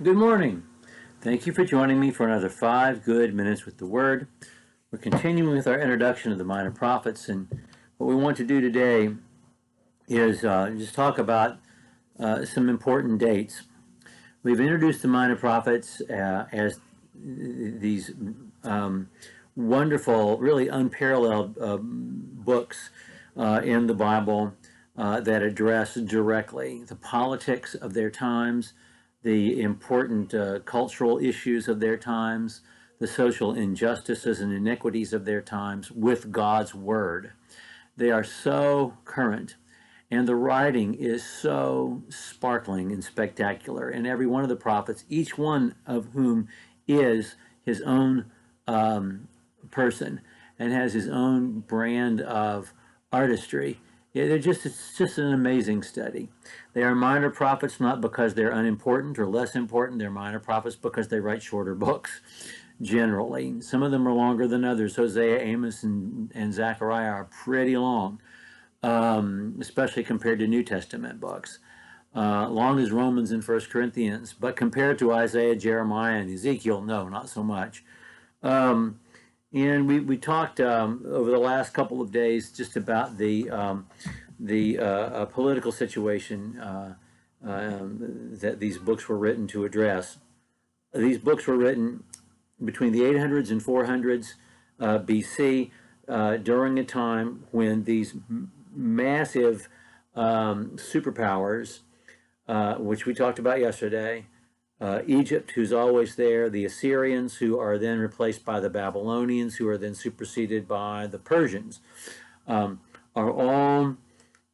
Good morning. Thank you for joining me for another 5 good minutes with the Word. We're continuing with our introduction of the Minor Prophets, and what we want to do today is just talk about some important dates. We've introduced the Minor Prophets as these wonderful, really unparalleled books in the Bible that address directly the politics of their times, the important cultural issues of their times, the social injustices and iniquities of their times with God's Word. They are so current, and the writing is so sparkling and spectacular. And every one of the prophets, each one of whom is his own person and has his own brand of artistry. It's just an amazing study. They are minor prophets not because they're unimportant or less important. They're minor prophets because they write shorter books, generally. Some of them are longer than others. Hosea, Amos, and Zechariah are pretty long, especially compared to New Testament books. Long as Romans and 1 Corinthians, but compared to Isaiah, Jeremiah, and Ezekiel, no, not so much. And we talked over the last couple of days just about the political situation that these books were written to address. These books were written between the 800s and 400s BC during a time when these massive superpowers, which we talked about yesterday, Egypt, who's always there, the Assyrians, who are then replaced by the Babylonians, who are then superseded by the Persians, are all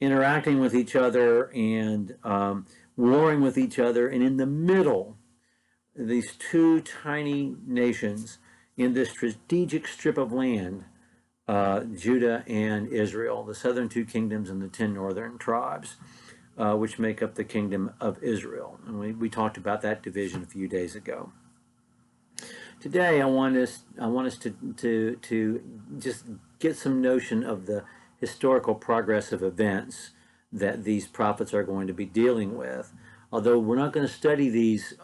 interacting with each other and warring with each other. And in the middle, these two tiny nations in this strategic strip of land, Judah and Israel, the southern two kingdoms and the 10 northern tribes, which make up the kingdom of Israel. And we talked about that division a few days ago. Today, I want us to just get some notion of the historical progress of events that these prophets are going to be dealing with. Although we're not going to study these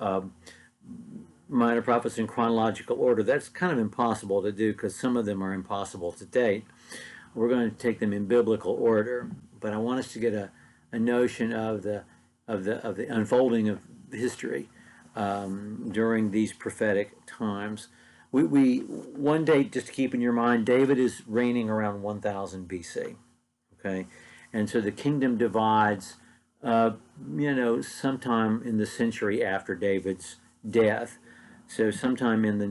minor prophets in chronological order, that's kind of impossible to do because some of them are impossible to date. We're going to take them in biblical order, but I want us to get a notion of the unfolding of history during these prophetic times. One date just to keep in your mind: David is reigning around 1000 BC. Okay, and so the kingdom divides. Sometime in the century after David's death, so sometime in the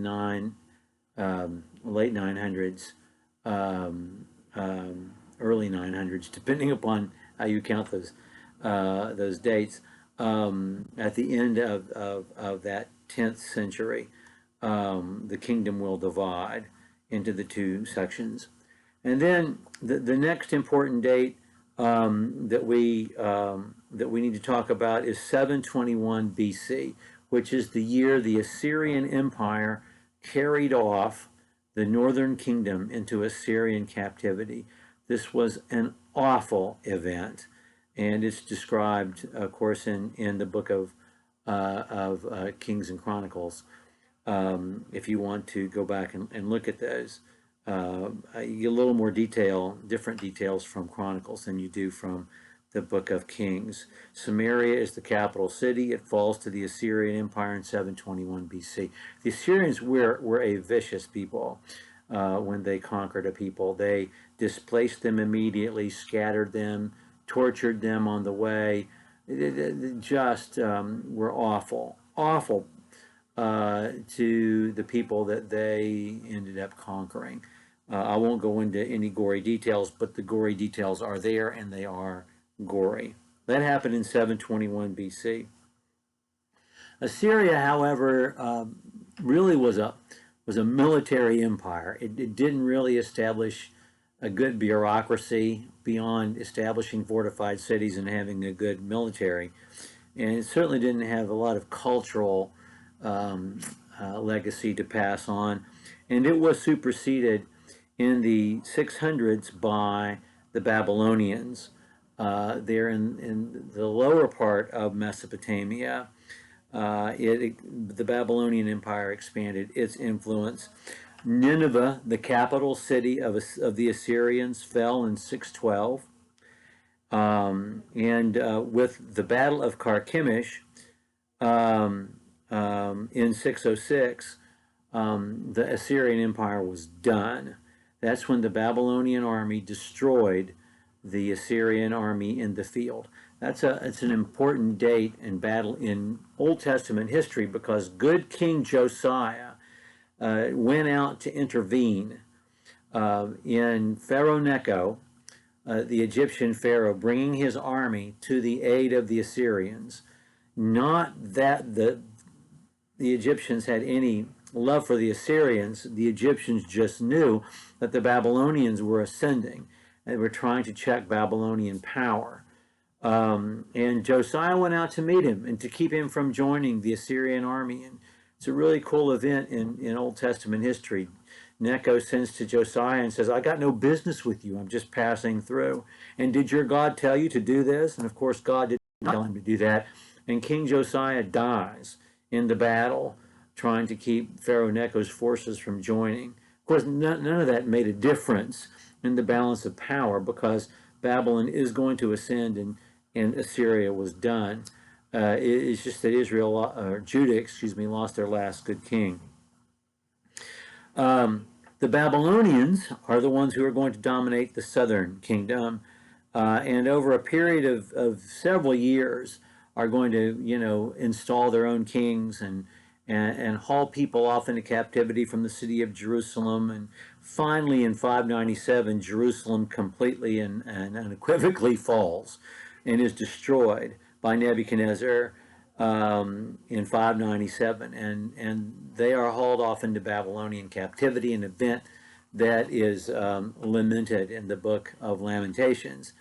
late 900s, early 900s, depending upon how you count those dates. At the end of that 10th century, the kingdom will divide into the two sections. And then the next important date that we need to talk about is 721 BC, which is the year the Assyrian Empire carried off the northern kingdom into Assyrian captivity. This was an awful event, and it's described, of course, in the book of Kings and Chronicles. If you want to go back and look at those, you get a little more detail, different details from Chronicles than you do from the book of Kings. Samaria is the capital city. It falls to the Assyrian Empire in 721 BC. The Assyrians were a vicious people. When they conquered a people, they displaced them immediately, scattered them, tortured them on the way. Just were awful to the people that they ended up conquering. I won't go into any gory details, but the gory details are there, and they are gory. That happened in 721 BC. Assyria, however, really was a military empire. It didn't really establish a good bureaucracy beyond establishing fortified cities and having a good military. And it certainly didn't have a lot of cultural legacy to pass on. And it was superseded in the 600s by the Babylonians. They're in the lower part of Mesopotamia. The Babylonian Empire expanded its influence. Nineveh, the capital city of the Assyrians, fell in 612. With the Battle of Carchemish in 606, the Assyrian Empire was done. That's when the Babylonian army destroyed the Assyrian army in the field. It's an important date and battle in Old Testament history because good King Josiah went out to intervene in Pharaoh Necho, the Egyptian pharaoh, bringing his army to the aid of the Assyrians. Not that the Egyptians had any love for the Assyrians. The Egyptians just knew that the Babylonians were ascending. They were trying to check Babylonian power. And Josiah went out to meet him and to keep him from joining the Assyrian army. And it's a really cool event in Old Testament history. Necho sends to Josiah and says, I got no business with you. I'm just passing through. And did your God tell you to do this? And of course, God didn't tell him to do that. And King Josiah dies in the battle, trying to keep Pharaoh Necho's forces from joining. Of course, none of that made a difference in the balance of power because Babylon is going to ascend and Assyria was done. It's just that Judah, lost their last good king. The Babylonians are the ones who are going to dominate the southern kingdom, and over a period of several years are going to, install their own kings and haul people off into captivity from the city of Jerusalem. And finally, in 597, Jerusalem completely and unequivocally falls and is destroyed by Nebuchadnezzar in 597, and they are hauled off into Babylonian captivity, an event that is lamented in the book of Lamentations,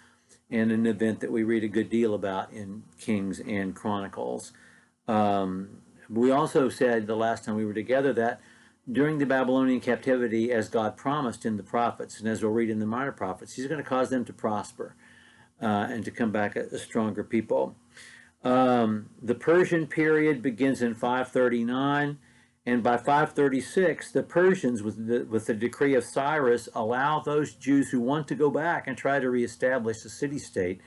and an event that we read a good deal about in Kings and Chronicles. We also said the last time we were together that during the Babylonian captivity, as God promised in the prophets, and as we'll read in the minor prophets, he's going to cause them to prosper and to come back a stronger people. The Persian period begins in 539, and by 536, the Persians, with the decree of Cyrus, allow those Jews who want to go back and try to reestablish a city-state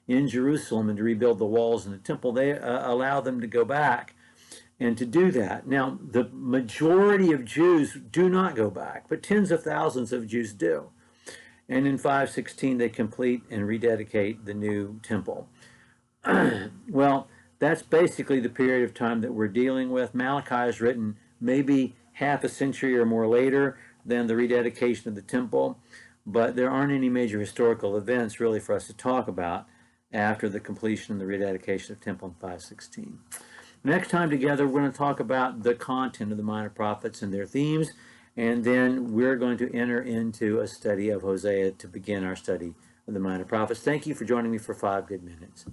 in Jerusalem and to rebuild the walls and the temple, they allow them to go back and to do that. Now, the majority of Jews do not go back, but tens of thousands of Jews do. And in 516, they complete and rededicate the new temple. Well, that's basically the period of time that we're dealing with. Malachi is written maybe half a century or more later than the rededication of the temple, but there aren't any major historical events really for us to talk about after the completion of the rededication of the temple in 516. Next time together, we're going to talk about the content of the minor prophets and their themes, and then we're going to enter into a study of Hosea to begin our study of the minor prophets. Thank you for joining me for 5 good minutes.